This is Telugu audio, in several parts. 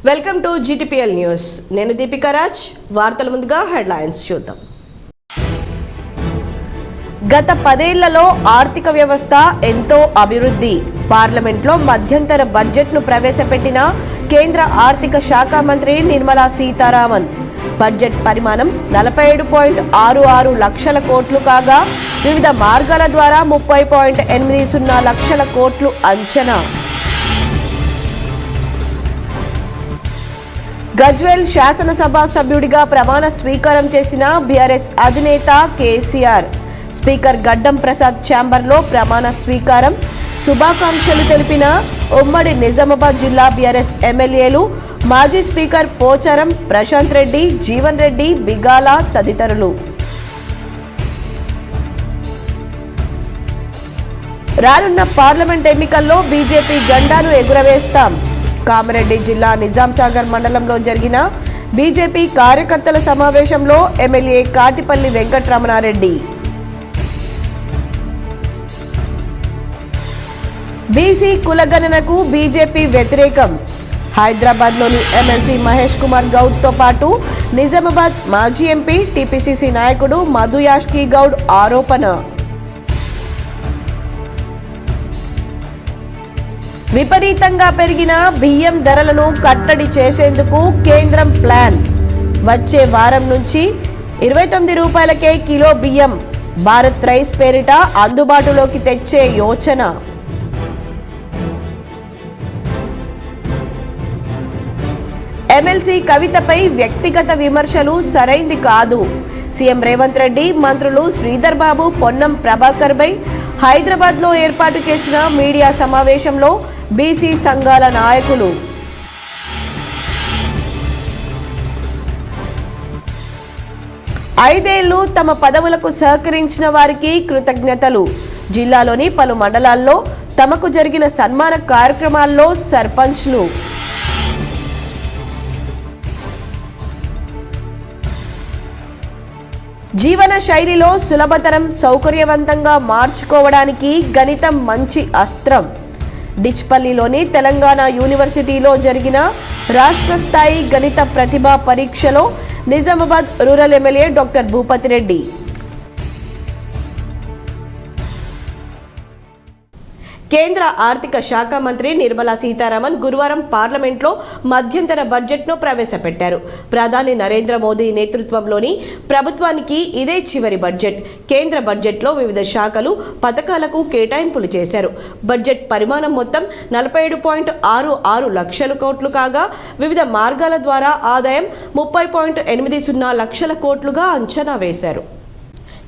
Welcome to GTPL news. నేను దీపికా రాజ్. వార్తల ముందుగా హెడ్లైన్స్ చూద్దాం. గత 10 ఏళ్లలో ఆర్థిక వ్యవస్థ ఎంతో అభివృద్ధి. పార్లమెంట్లో మధ్యంతర బడ్జెట్ను ప్రవేశపెట్టిన కేంద్ర ఆర్థిక శాఖ మంత్రి నిర్మలా సీతారామన్. బడ్జెట్ పరిమాణం 47.66 లక్షల కోట్లు కాగా వివిధ మార్గాల ద్వారా 30.80 లక్షల కోట్లు అంచనా. గజ్వేల్ శాసనసభ సభ్యుడిగా ప్రమాణ స్వీకారం చేసిన బీఆర్ఎస్ అధినేత కేసీఆర్. స్పీకర్ గడ్డం ప్రసాద్ ఛాంబర్లో ప్రమాణ స్వీకారం. శుభాకాంక్షలు తెలిపిన ఉమ్మడి నిజామాబాద్ జిల్లా బీఆర్ఎస్ ఎమ్మెల్యేలు, మాజీ స్పీకర్ పోచారం ప్రశాంత్ రెడ్డి, జీవన్ రెడ్డి, బిగాల తదితరులు. రానున్న పార్లమెంట్ ఎన్నికల్లో బీజేపీ జెండాను ఎగురవేస్తాం. కామారెడ్డి జిల్లా నిజాంసాగర్ మండలంలో జరిగిన బీజేపీ కార్యకర్తల సమావేశంలో MLA Katipalli Venkataramana Reddy. BC కులగణనకు BJP వ్యతిరేకం. హైదరాబాద్లోని ఎమ్మెల్సీ మహేష్ కుమార్ గౌడ్తో పాటు నిజామాబాద్ మాజీ ఎంపీ టీపీసీసీ నాయకుడు మధు యాష్కి గౌడ్ ఆరోపణ. విపరీతంగా పెరిగిన బియ్యం ధరలను కట్టడి చేసేందుకు కేంద్రం ప్లాన్. వచ్చే వారం నుంచి 29 రూపాయలకే కిలో బియ్యం భారత్ రైస్ పేరిట అందుబాటులోకి తెచ్చే యోచన. ఎమ్మెల్సీ కవితపై వ్యక్తిగత విమర్శలు సరైంది కాదు. సీఎం రేవంత్ రెడ్డి, మంత్రులు శ్రీధర్ బాబు, పొన్నం ప్రభాకర్పై హైదరాబాద్లో ఏర్పాటు చేసిన మీడియా సమావేశంలో బీసీ సంఘాల నాయకులు. ఐదేళ్లు తమ పదవులకు సహకరించిన వారికి కృతజ్ఞతలు. జిల్లాలోని పలు మండలాల్లో తమకు జరిగిన సన్మాన కార్యక్రమాల్లో సర్పంచ్లు. జీవన శైలిలో సులభతరం, సౌకర్యవంతంగా మార్చుకోవడానికి గణితం మంచి అస్త్రం. డిచ్పల్లిలోని తెలంగాణ యూనివర్సిటీలో జరిగిన రాష్ట్ర స్థాయి గణిత ప్రతిభా పరీక్షలో Nizamabad rural MLA doctor Bhupathi Reddy. కేంద్ర ఆర్థిక శాఖ మంత్రి నిర్మలా సీతారామన్ గురువారం పార్లమెంట్లో మధ్యంతర బడ్జెట్ను ప్రవేశపెట్టారు. ప్రధాని నరేంద్ర మోదీ నేతృత్వంలోని ప్రభుత్వానికి ఇదే చివరి బడ్జెట్. కేంద్ర బడ్జెట్లో వివిధ శాఖలు, పథకాలకు కేటాయింపులు చేశారు. బడ్జెట్ పరిమాణం మొత్తం 47.66 లక్షల కోట్లు కాగా వివిధ మార్గాల ద్వారా ఆదాయం 30.80 లక్షల కోట్లుగా అంచనా వేశారు.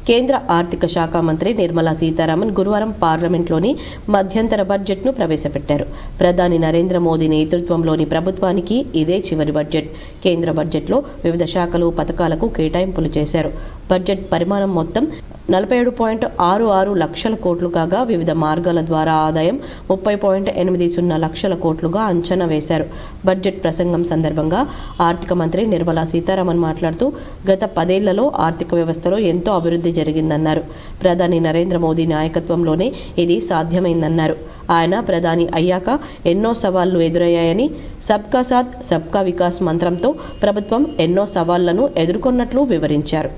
కేంద్ర ఆర్థిక శాఖ మంత్రి నిర్మలా సీతారామన్ గురువారం పార్లమెంట్లోని మధ్యంతర బడ్జెట్ను ప్రవేశపెట్టారు. ప్రధాని నరేంద్ర మోదీ నేతృత్వంలోని ప్రభుత్వానికి ఇదే చివరి బడ్జెట్. కేంద్ర బడ్జెట్లో వివిధ శాఖలు, పథకాలకు కేటాయింపులు చేశారు. బడ్జెట్ పరిమాణం మొత్తం 47.66 లక్షల కోట్లు కాగా వివిధ మార్గాల ద్వారా ఆదాయం 30.80 లక్షల కోట్లుగా అంచనా వేశారు. బడ్జెట్ ప్రసంగం సందర్భంగా ఆర్థిక మంత్రి నిర్మలా సీతారామన్ మాట్లాడుతూ గత 10 ఏళ్లలో ఆర్థిక వ్యవస్థలో ఎంతో అభివృద్ధి జరిగిందన్నారు. ప్రధాని నరేంద్ర మోదీ నాయకత్వంలోనే ఇది సాధ్యమైందన్నారు. ఆయన ప్రధాని అయ్యాక ఎన్నో సవాళ్లు ఎదురయ్యాయని, సబ్కా సాథ్ సబ్కా వికాస్ మంత్రంతో ప్రభుత్వం ఎన్నో సవాళ్లను ఎదుర్కొన్నట్లు వివరించారు.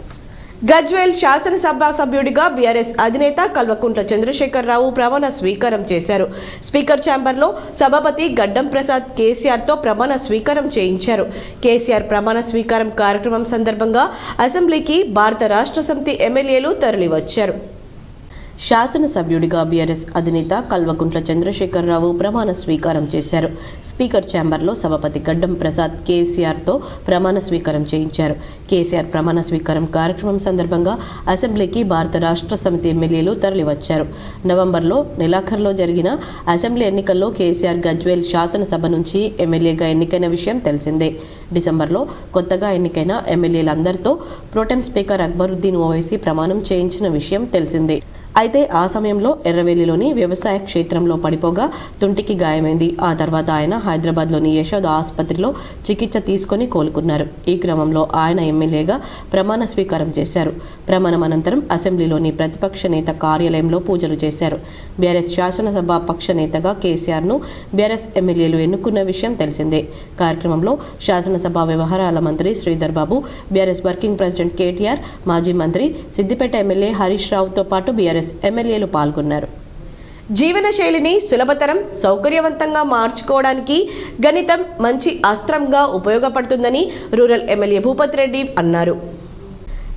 గజ్వేల్ శాసనసభ సభ్యుడిగా బీఆర్ఎస్ అధినేత కల్వకుంట్ల చంద్రశేఖరరావు ప్రమాణ స్వీకారం చేశారు. స్పీకర్ ఛాంబర్లో సభాపతి గడ్డం ప్రసాద్ కేసీఆర్తో ప్రమాణ స్వీకారం చేయించారు. కేసీఆర్ ప్రమాణ స్వీకారం కార్యక్రమం సందర్భంగా అసెంబ్లీకి భారత రాష్ట్ర సమితి ఎమ్మెల్యేలు తరలివచ్చారు. శాసనసభ్యుడిగా బీఆర్ఎస్ అధినేత కల్వకుంట్ల చంద్రశేఖరరావు ప్రమాణ స్వీకారం చేశారు. స్పీకర్ ఛాంబర్లో సభాపతి గడ్డం ప్రసాద్ కేసీఆర్తో ప్రమాణ స్వీకారం చేయించారు. కేసీఆర్ ప్రమాణ స్వీకారం కార్యక్రమం సందర్భంగా అసెంబ్లీకి భారత రాష్ట్ర సమితి ఎమ్మెల్యేలు తరలివచ్చారు. నవంబర్లో నెలాఖరులో జరిగిన అసెంబ్లీ ఎన్నికల్లో కేసీఆర్ గజ్వేల్ శాసనసభ నుంచి ఎమ్మెల్యేగా ఎన్నికైన విషయం తెలిసిందే. డిసెంబర్లో కొత్తగా ఎన్నికైన ఎమ్మెల్యేలందరితో ప్రోటెం స్పీకర్ అక్బరుద్దీన్ ఓవైసీ ప్రమాణం చేయించిన విషయం తెలిసిందే. అయితే ఆ సమయంలో ఎర్రవెల్లిలోని వ్యవసాయ క్షేత్రంలో పడిపోగా తుంటికి గాయమైంది. ఆ తర్వాత ఆయన హైదరాబాద్లోని యశోద ఆసుపత్రిలో చికిత్స తీసుకొని కోలుకున్నారు. ఈ క్రమంలో ఆయన ఎమ్మెల్యేగా ప్రమాణ స్వీకారం చేశారు. ప్రమాణం అనంతరం అసెంబ్లీలోని ప్రతిపక్ష నేత కార్యాలయంలో పూజలు చేశారు. బీఆర్ఎస్ శాసనసభ పక్ష నేతగా కేసీఆర్ను బీఆర్ఎస్ ఎమ్మెల్యేలు ఎన్నుకున్న విషయం తెలిసిందే. కార్యక్రమంలో శాసనసభ వ్యవహారాల మంత్రి Sridhar Babu, BRS working president KTR, మాజీ మంత్రి సిద్దిపేట ఎమ్మెల్యే హరీష్ రావుతో పాటు బీఆర్ఎస్ ఎమ్మెల్యేలు పాల్గొన్నారు. జీవన శైలిని సులభతరం, సౌకర్యవంతంగా మార్చుకోవడానికి గణితం మంచి అస్త్రంగా ఉపయోగపడుతుందని రూరల్ ఎమ్మెల్యే భూపతి రెడ్డి అన్నారు.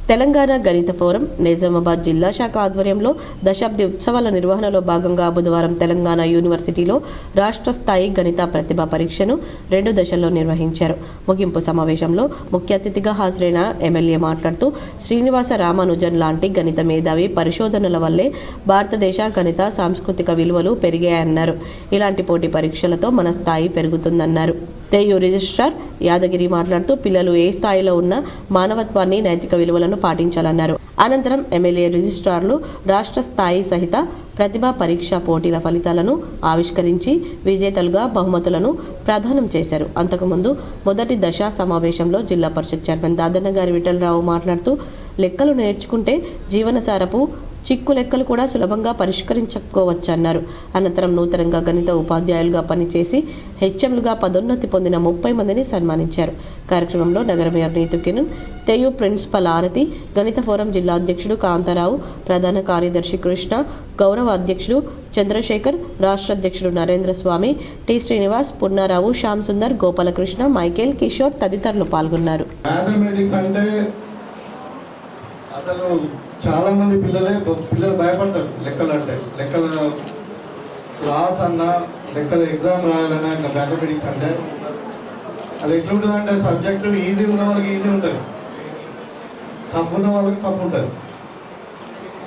తెలంగాణ గణిత ఫోరం నిజామాబాద్ జిల్లా శాఖ ఆధ్వర్యంలో దశాబ్ది ఉత్సవాల నిర్వహణలో భాగంగా బుధవారం తెలంగాణ యూనివర్సిటీలో రాష్ట్ర స్థాయి గణిత ప్రతిభా పరీక్షను 2 దశల్లో నిర్వహించారు. ముగింపు సమావేశంలో ముఖ్య అతిథిగా హాజరైన ఎమ్మెల్యే మాట్లాడుతూ శ్రీనివాస రామానుజన్ లాంటి గణిత మేధావి పరిశోధనల వల్లే భారతదేశ గణిత సాంస్కృతిక విలువలు పెరిగాయన్నారు. ఇలాంటి పోటీ పరీక్షలతో మన స్థాయి పెరుగుతుందన్నారు. తెయు రిజిస్ట్రార్ యాదగిరి మాట్లాడుతూ పిల్లలు ఏ స్థాయిలో ఉన్న మానవత్వాన్ని, నైతిక విలువలను పాటించాలన్నారు. అనంతరం ఎమ్మెల్యే రిజిస్ట్రార్లు రాష్ట్ర స్థాయి సహిత ప్రతిభా పరీక్ష పోటీల ఫలితాలను ఆవిష్కరించి విజేతలుగా బహుమతులను ప్రదానం చేశారు. అంతకుముందు మొదటి దశ సమావేశంలో జిల్లా పరిషత్ చైర్మన్ దాదన్నగారి విఠలరావు మాట్లాడుతూ లెక్కలు నేర్చుకుంటే జీవనసారపు చిక్కు లెక్కలు కూడా సులభంగా పరిష్కరించుకోవచ్చన్నారు. అనంతరం నూతనంగా గణిత ఉపాధ్యాయులుగా పనిచేసి హెచ్ఎంలుగా పదోన్నతి పొందిన 30 మందిని సన్మానించారు. కార్యక్రమంలో నగర మేయర్ నీతు కిరణ్, తెయు ప్రిన్సిపల్ ఆరతి, గణిత ఫోరం జిల్లా అధ్యక్షుడు కాంతారావు, ప్రధాన కార్యదర్శి కృష్ణ, గౌరవ అధ్యక్షుడు చంద్రశేఖర్, రాష్ట్ర అధ్యక్షుడు నరేంద్ర స్వామి, టి శ్రీనివాస్, పున్నారావు, శ్యామ్ సుందర్, గోపాలకృష్ణ, మైకేల్, కిషోర్ తదితరులు పాల్గొన్నారు. అసలు చాలా మంది పిల్లలు భయపడతారు లెక్కలు అంటే. లెక్కల క్లాస్ అన్నా, లెక్కల ఎగ్జామ్ రాయాలన్నా, ఇంకా మ్యాథమెటిక్స్ అంటే అది ఎట్లుంటుంది అంటే సబ్జెక్టు ఈజీ ఉన్న వాళ్ళకి ఈజీ ఉంటుంది, టఫ్ ఉన్న వాళ్ళకి టఫ్ ఉంటుంది.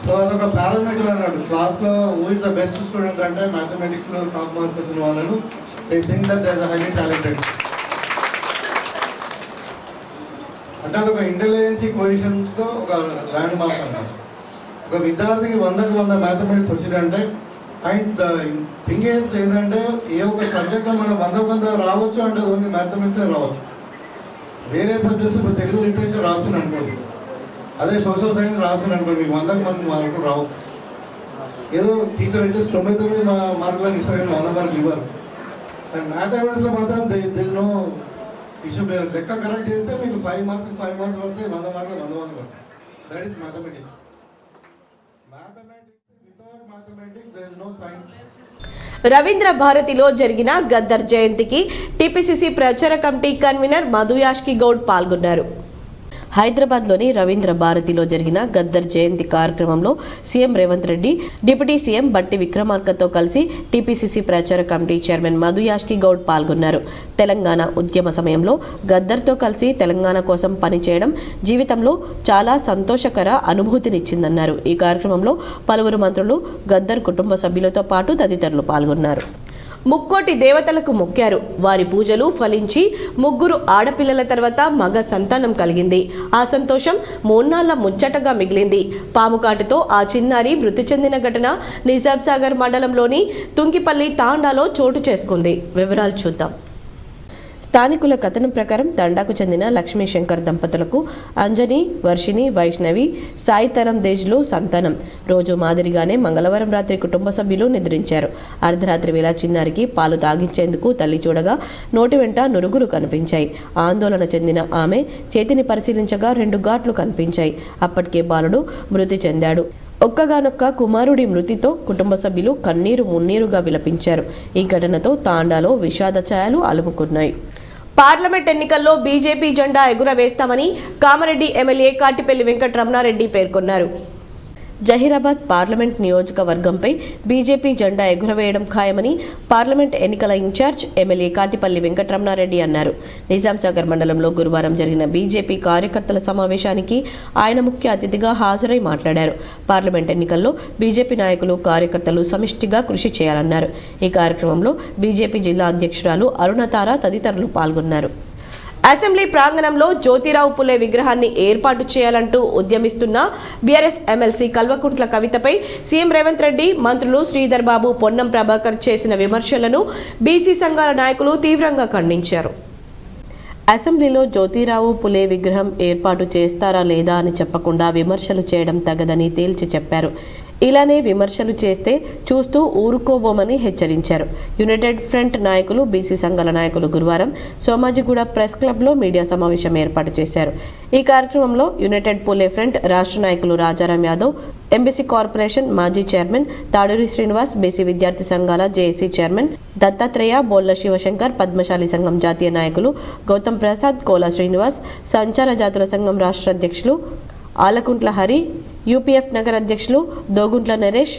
సో అదొక పారామీటర్ అన్నాడు క్లాస్లో. Who is the best student అంటే మ్యాథమెటిక్స్లో టాప్ మార్క్స్ వచ్చిన వాళ్ళను they think that they are highly talented. అంటే అదొక ఇంటెలిజెన్సీ కోఎఫిషియెంట్తో ఒక ల్యాండ్ మార్క్ అన్నమాట. ఒక విద్యార్థికి 100కి 100 మ్యాథమెటిక్స్ వచ్చిందంటే, అండ్ థింగ్ ఏంటంటే ఏ ఒక సబ్జెక్ట్లో మనం 100కి 100 రావచ్చు అంటే ఓన్లీ మ్యాథమెటిక్స్లో రావచ్చు. వేరే సబ్జెక్ట్స్ ఇప్పుడు తెలుగు లిటరేచర్ రాస్తుంది అనుకోండి, అదే సోషల్ సైన్స్ రాస్తుంది అనుకోండి, మీకు 100కి మార్కులు రావు. ఏదో టీచర్ అయితే 99 మార్కులను ఇస్తారు, 100 మార్కులు ఇవ్వరు. అండ్ మ్యాథమెటిక్స్లో మాత్రం దిస్ నో ఇష్యూ. లెక్క కరెక్ట్ చేస్తే మీకు 5 మార్క్స్ పడతాయి, 100 మార్కులు 100 మార్కులు పడతాయి. That is mathematics. Without mathematics there is no science. Ravindra భారతిలో జరిగిన గద్దర్ జయంతికి టీపీసీసీ ప్రచార కమిటీ కన్వీనర్ మధు యాష్కి గౌడ్ పాల్గొన్నారు. హైదరాబాద్లోని రవీంద్ర భారతిలో జరిగిన గద్దర్ జయంతి కార్యక్రమంలో CM Revanth Reddy, deputy CM Bhatti విక్రమార్కతో కలిసి టీపీసీసీ ప్రచార కమిటీ చైర్మన్ మధు యాష్కి గౌడ్ పాల్గొన్నారు. తెలంగాణ ఉద్యమ సమయంలో గద్దర్తో కలిసి తెలంగాణ కోసం పనిచేయడం జీవితంలో చాలా సంతోషకర అనుభూతినిచ్చిందన్నారు. ఈ కార్యక్రమంలో పలువురు మంత్రులు, గద్దర్ కుటుంబ సభ్యులతో పాటు తదితరులు పాల్గొన్నారు. ముక్కోటి దేవతలకు మొక్కారు. వారి పూజలు ఫలించి 3 ఆడపిల్లల తర్వాత మగ సంతానం కలిగింది. ఆ సంతోషం మూన్నాళ్ల ముచ్చటగా మిగిలింది. పాముకాటుతో ఆ చిన్నారి మృతి చెందిన ఘటన నిజాంసాగర్ మండలంలోని తుంకిపల్లి తాండాలో చోటు చేసుకుంది. వివరాలు చూద్దాం. స్థానికుల కథనం ప్రకారం తండాకు చెందిన లక్ష్మీ శంకర్ దంపతులకు అంజని, వర్షిని, వైష్ణవి, సాయితరం దేజ్లు సంతానం. రోజు మాదిరిగానే మంగళవారం రాత్రి కుటుంబ సభ్యులు నిద్రించారు. అర్ధరాత్రి వేళ చిన్నారికి పాలు తాగించేందుకు తల్లి చూడగా నోటి వెంట నురుగులు కనిపించాయి. ఆందోళన చెందిన ఆమె చేతిని పరిశీలించగా 2 ఘాట్లు కనిపించాయి. అప్పటికే బాలుడు మృతి చెందాడు. ఒక్కగానొక్క కుమారుడి మృతితో కుటుంబ సభ్యులు కన్నీరు మున్నీరుగా విలపించారు. ఈ ఘటనతో తాండాలో విషాద ఛాయలు అలుముకున్నాయి. పార్లమెంట్ ఎన్నికల్లో బీజేపీ జెండా ఎగురవేస్తామని కామారెడ్డి ఎమ్మెల్యే కాటిపల్లి వెంకటరమణారెడ్డి పేర్కొన్నారు. జహీరాబాద్ పార్లమెంట్ నియోజకవర్గంపై బీజేపీ జెండా ఎగురవేయడం ఖాయమని పార్లమెంట్ ఎన్నికల ఇన్ఛార్జ్ ఎమ్మెల్యే కాటిపల్లి వెంకటరమణారెడ్డి అన్నారు. నిజాంసాగర్ మండలంలో గురువారం జరిగిన బీజేపీ కార్యకర్తల సమావేశానికి ఆయన ముఖ్య అతిథిగా హాజరై మాట్లాడారు. పార్లమెంట్ ఎన్నికల్లో బీజేపీ నాయకులు, కార్యకర్తలు సమిష్టిగా కృషి చేయాలన్నారు. ఈ కార్యక్రమంలో బీజేపీ జిల్లా అధ్యక్షురాలు అరుణతార తదితరులు పాల్గొన్నారు. అసెంబ్లీ ప్రాంగణంలో జ్యోతిరావు పులే విగ్రహాన్ని ఏర్పాటు చేయాలంటూ ఉద్యమిస్తున్న బీఆర్ఎస్ ఎమ్మెల్సీ కల్వకుంట్ల కవితపై సీఎం రేవంత్ రెడ్డి, మంత్రులు శ్రీధర్ బాబు, పొన్నం ప్రభాకర్ చేసిన విమర్శలను బీసీ సంఘాల నాయకులు తీవ్రంగా ఖండించారు. అసెంబ్లీలో జ్యోతిరావు పులే విగ్రహం ఏర్పాటు చేస్తారా లేదా అని చెప్పకుండా విమర్శలు చేయడం తగదని తేల్చి చెప్పారు. ఇలానే విమర్శలు చేస్తే చూస్తూ ఊరుకోబోమని హెచ్చరించారు. యునైటెడ్ ఫ్రంట్ నాయకులు, బీసీ సంఘాల నాయకులు గురువారం సోమాజిగూడ ప్రెస్ క్లబ్లో మీడియా సమావేశం ఏర్పాటు చేశారు. ఈ కార్యక్రమంలో యునైటెడ్ పులే ఫ్రంట్ రాష్ట్ర నాయకులు రాజారాం యాదవ్, ఎంబీసీ కార్పొరేషన్ మాజీ చైర్మన్ తాడూరి శ్రీనివాస్, బీసీ విద్యార్థి సంఘాల జేఏసీ చైర్మన్ దత్తాత్రేయ, బోళ్ల శివశంకర్, పద్మశాలి సంఘం జాతీయ నాయకులు గౌతమ్ ప్రసాద్, కోలా శ్రీనివాస్, సంచార జాతుల సంఘం రాష్ట్ర అధ్యక్షులు ఆలకుంట్ల హరి, యూపీఎఫ్ నగర అధ్యక్షులు దోగుంట్ల నరేష్,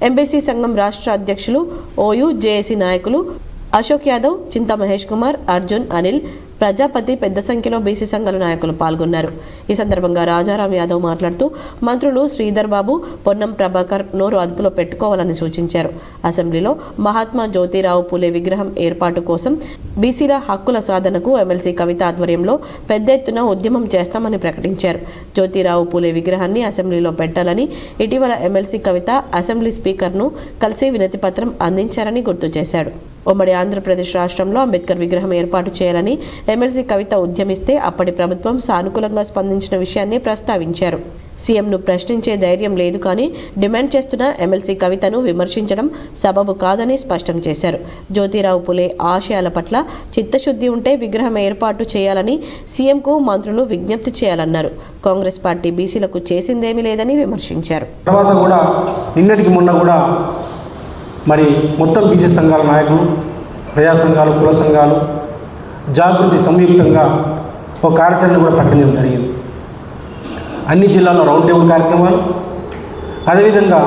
ఎంబీసీ సంఘం రాష్ట్ర అధ్యక్షులు ఓయూ జేఏసీ నాయకులు అశోక్ యాదవ్, చింతా మహేష్ కుమార్, అర్జున్, అనిల్, ప్రజాపతి పెద్ద సంఖ్యలో బీసీ సంఘాల నాయకులు పాల్గొన్నారు. ఈ సందర్భంగా రాజారాం యాదవ్ మాట్లాడుతూ మంత్రులు శ్రీధర్ బాబు, పొన్నం ప్రభాకర్ నోరు అదుపులో పెట్టుకోవాలని సూచించారు. అసెంబ్లీలో మహాత్మా జ్యోతిరావు పులే విగ్రహం ఏర్పాటు కోసం బీసీల హక్కుల సాధనకు ఎమ్మెల్సీ కవిత ఆధ్వర్యంలో పెద్ద ఎత్తున ఉద్యమం చేస్తామని ప్రకటించారు. జ్యోతిరావు పులే విగ్రహాన్ని అసెంబ్లీలో పెట్టాలని ఇటీవల ఎమ్మెల్సీ కవిత అసెంబ్లీ స్పీకర్ను కలిసి వినతి పత్రం అందించారని గుర్తు చేశాడు. ఉమ్మడి ఆంధ్రప్రదేశ్ రాష్ట్రంలో అంబేద్కర్ విగ్రహం ఏర్పాటు చేయాలని ఎమ్మెల్సీ కవిత ఉద్యమిస్తే అప్పటి ప్రభుత్వం సానుకూలంగా స్పందించిన విషయాన్ని ప్రస్తావించారు. సీఎంను ప్రశ్నించే ధైర్యం లేదు, కానీ డిమాండ్ చేస్తున్న ఎమ్మెల్సీ కవితను విమర్శించడం సబబు కాదని స్పష్టం చేశారు. జ్యోతిరావు పులే ఆశయాల పట్ల చిత్తశుద్ధి ఉంటే విగ్రహం ఏర్పాటు చేయాలని సీఎంకు మంత్రులు విజ్ఞప్తి చేయాలన్నారు. కాంగ్రెస్ పార్టీ బీసీలకు చేసిందేమీ లేదని విమర్శించారు. తర్వాత కూడా నిన్నటికి మొన్న కూడా మరి మొత్తం బీసీ సంఘాల నాయకులు, ప్రజా సంఘాలు, కుల సంఘాలు జాగృతి సంయుక్తంగా ఒక కార్యాచరణ కూడా ప్రకటించడం జరిగింది. అన్ని జిల్లాల్లో రౌండ్ టేబుల్ కార్యక్రమాలు, అదేవిధంగా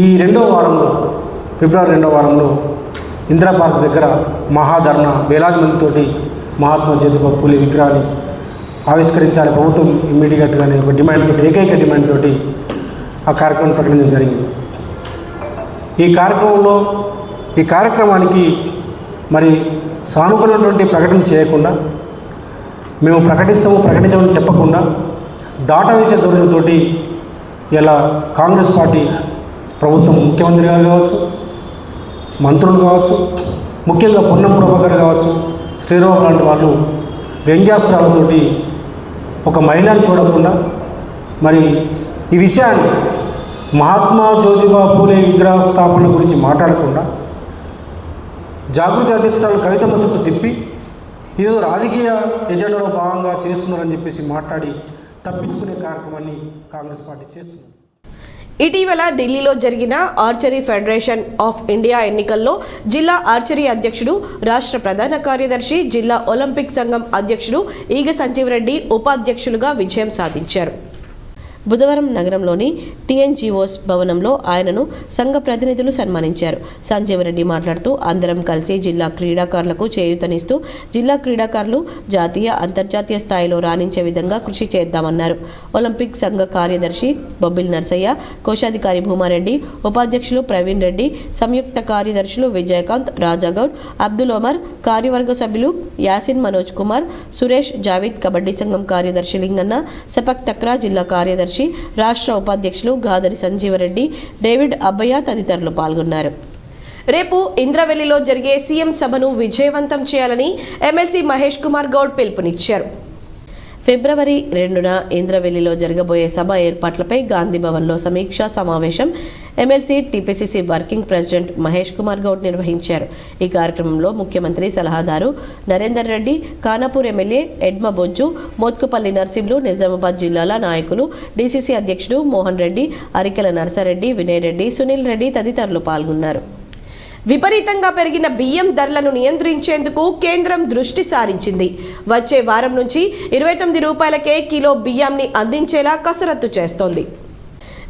ఈ ఫిబ్రవరి 2వ వారంలో ఇందిరా పార్క్ దగ్గర మహాధర్నా వేలాది మందితోటి మహాత్మా జ్యోతిరావు పులే విగ్రహాన్ని ఆవిష్కరించాలి ప్రభుత్వం ఇమ్మీడియట్గానే ఒక డిమాండ్ తోటి, ఏకైక డిమాండ్ తోటి ఆ కార్యక్రమం ప్రకటించడం జరిగింది. ఈ కార్యక్రమానికి మరి సానుకూలమైనటువంటి ప్రకటన చేయకుండా, మేము ప్రకటించమని చెప్పకుండా దాటవేసే ధోరణితోటి ఇలా కాంగ్రెస్ పార్టీ ప్రభుత్వం, ముఖ్యమంత్రి గారు కావచ్చు, మంత్రులు కావచ్చు, ముఖ్యంగా పొన్నం ప్రభాకర్ కావచ్చు, శ్రీరావు లాంటి వాళ్ళు వ్యంగ్యాస్త్రాలతోటి ఒక మహిళను చూడకుండా మరి ఈ విషయాన్ని మహాత్మా జ్యోతిరావు పులే విగ్రహ స్థాపన గురించి మాట్లాడకుండా జాగృతి అధ్యక్షురాలు కవితమ్మ చుట్టూ తిప్పి ఏదో రాజకీయ ఎజెండాలో భాగంగా చేస్తున్నారని చెప్పేసి మాట్లాడి తప్పించుకునే కార్యక్రమాన్ని కాంగ్రెస్ పార్టీ చేస్తుంది. ఇటీవల ఢిల్లీలో జరిగిన ఆర్చరీ ఫెడరేషన్ ఆఫ్ ఇండియా ఎన్నికల్లో జిల్లా ఆర్చరీ అధ్యక్షుడు, రాష్ట్ర ప్రధాన కార్యదర్శి, జిల్లా ఒలింపిక్ సంఘం అధ్యక్షుడు ఈగ సంజీవరెడ్డి ఉపాధ్యక్షులుగా విజయం సాధించారు. బుధవారం నగరంలోని టీఎన్జీఓస్ భవనంలో ఆయనను సంఘ ప్రతినిధులు సన్మానించారు. సంజీవరెడ్డి మాట్లాడుతూ అందరం కలిసి జిల్లా క్రీడాకారులకు చేయూతనిస్తూ జిల్లా క్రీడాకారులు జాతీయ, అంతర్జాతీయ స్థాయిలో రాణించే విధంగా కృషి చేద్దామన్నారు. ఒలింపిక్ సంఘ కార్యదర్శి బొబ్బిల్ నర్సయ్య, కోశాధికారి భూమారెడ్డి, ఉపాధ్యక్షులు ప్రవీణ్ రెడ్డి, సంయుక్త కార్యదర్శులు విజయకాంత్, రాజాగౌడ్, అబ్దుల్ ఒమర్, కార్యవర్గ సభ్యులు యాసిన్, మనోజ్ కుమార్, సురేష్, జావీద్, కబడ్డీ సంఘం కార్యదర్శి లింగన్న, సెపక్ తక్రా జిల్లా కార్యదర్శి, రాష్ట్ర ఉపాధ్యక్షులు గాదరి సంజీవరెడ్డి, డేవిడ్ అబ్బయ్య తదితరులు పాల్గొన్నారు. రేపు ఇంద్రవెల్లిలో జరిగే సీఎం సభను విజయవంతం చేయాలని ఎమ్మెల్సీ మహేష్ కుమార్ గౌడ్ పిలుపునిచ్చారు. ఫిబ్రవరి 2న ఇంద్రవెల్లిలో జరగబోయే సభ ఏర్పాట్లపై గాంధీ భవన్లో సమీక్షా సమావేశం MLC TPCC working president Mahesh Kumar Goud నిర్వహించారు. ఈ కార్యక్రమంలో ముఖ్యమంత్రి సలహాదారు నరేందర్ రెడ్డి, ఖానాపూర్ ఎమ్మెల్యే ఎడ్మ బొజ్జు, మోత్కుపల్లి నర్సింహులు, నిజామాబాద్ జిల్లాల నాయకులు, డీసీసీ అధ్యక్షుడు మోహన్ రెడ్డి, అరికెల నర్సారెడ్డి, వినయ్ రెడ్డి, సునీల్ రెడ్డి తదితరులు పాల్గొన్నారు. విపరీతంగా పెరిగిన బియ్యం ధరలను నియంత్రించేందుకు కేంద్రం దృష్టి సారించింది. వచ్చే వారం నుంచి 29 రూపాయలకే కిలో బియ్యాన్ని అందించేలా కసరత్తు చేస్తోంది.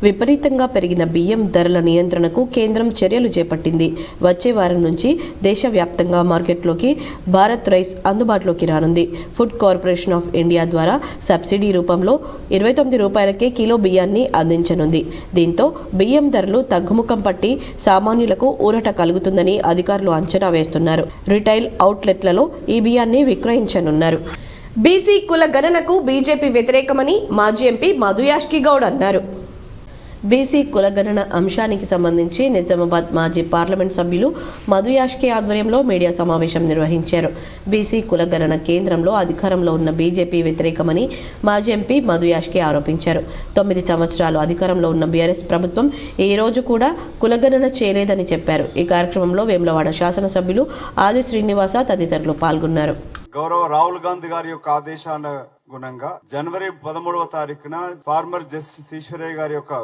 విపరీతంగా పెరిగిన బియ్యం ధరల నియంత్రణకు కేంద్రం చర్యలు చేపట్టింది. వచ్చే వారం నుంచి దేశవ్యాప్తంగా మార్కెట్లోకి భారత్ రైస్ అందుబాటులోకి రానుంది. ఫుడ్ కార్పొరేషన్ ఆఫ్ ఇండియా ద్వారా సబ్సిడీ రూపంలో 29 రూపాయలకే కిలో బియ్యాన్ని అందించనుంది. దీంతో బియ్యం ధరలు తగ్గుముఖం పట్టి సామాన్యులకు ఊరట కలుగుతుందని అధికారులు అంచనా వేస్తున్నారు. రిటైల్ అవుట్లెట్లలో ఈ బియ్యాన్ని విక్రయించనున్నారు. బీసీ కుల గణనకు బీజేపీ వ్యతిరేకమని మాజీ ఎంపీ మధు యాష్కి గౌడ్ అన్నారు. బీసీ కులగణన అంశానికి సంబంధించి నిజామాబాద్ మాజీ పార్లమెంట్ సభ్యులు మధు యాష్కి ఆధ్వర్యంలో మీడియా సమావేశం నిర్వహించారు. బీసీ కులగణన కేంద్రంలో అధికారంలో ఉన్న బీజేపీ వ్యతిరేకమని మాజీ ఎంపీ మధు యాష్కి ఆరోపించారు. 9 సంవత్సరాలు అధికారంలో ఉన్న బీఆర్ఎస్ ప్రభుత్వం ఈ రోజు కూడా కులగణన చేయలేదని చెప్పారు. ఈ కార్యక్రమంలో వేములవాడ శాసనసభ్యులు ఆది శ్రీనివాస తదితరులు పాల్గొన్నారు. గౌరవ రాహుల్ గాంధీ గారి యొక్క ఆదేశానుగుణంగా జనవరి 13వ తారీఖున ఫార్మర్ జస్టిస్ ఈశ్వరయ్య గారి యొక్క